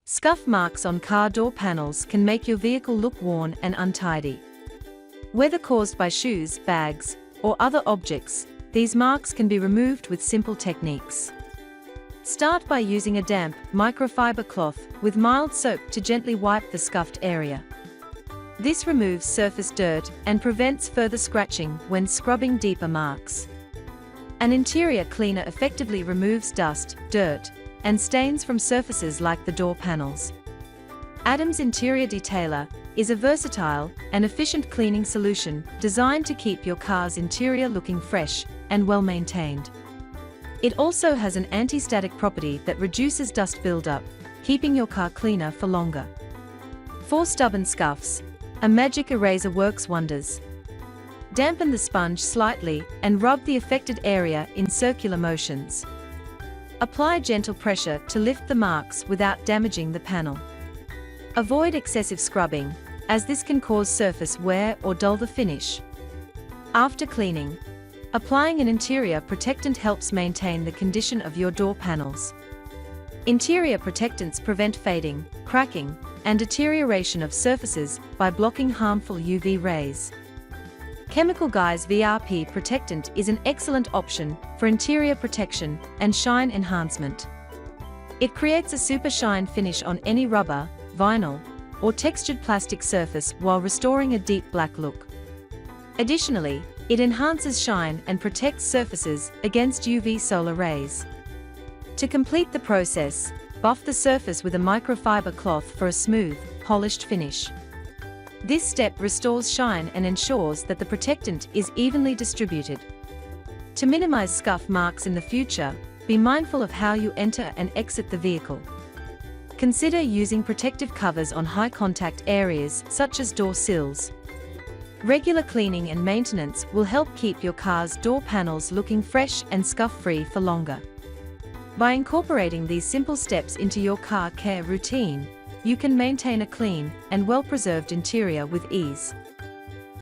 Scuff marks on car door panels can make your vehicle look worn and untidy. Whether caused by shoes, bags, or other objects, these marks can be removed with simple techniques. Start by using a damp, microfiber cloth with mild soap to gently wipe the scuffed area. This removes surface dirt and prevents further scratching when scrubbing deeper marks. An interior cleaner effectively removes dust, dirt, and stains from surfaces like the door panels. Adam's Interior Detailer is a versatile and efficient cleaning solution designed to keep your car's interior looking fresh and well maintained. It also has an anti-static property that reduces dust buildup, keeping your car cleaner for longer. For stubborn scuffs, a magic eraser works wonders. Dampen the sponge slightly and rub the affected area in circular motions. Apply gentle pressure to lift the marks without damaging the panel. Avoid excessive scrubbing, as this can cause surface wear or dull the finish. After cleaning, applying an interior protectant helps maintain the condition of your door panels. Interior protectants prevent fading, cracking, and deterioration of surfaces by blocking harmful UV rays. Chemical Guy's VRP Protectant is an excellent option for interior protection and shine enhancement. It creates a super shine finish on any rubber, vinyl, or textured plastic surface while restoring a deep black look. Additionally, it enhances shine and protects surfaces against UV solar rays. To complete the process, buff the surface with a microfiber cloth for a smooth, polished finish. This step restores shine and ensures that the protectant is evenly distributed. To minimize scuff marks in the future, be mindful of how you enter and exit the vehicle. Consider using protective covers on high-contact areas such as door sills. Regular cleaning and maintenance will help keep your car's door panels looking fresh and scuff-free for longer. By incorporating these simple steps into your car care routine, you can maintain a clean and well-preserved interior with ease.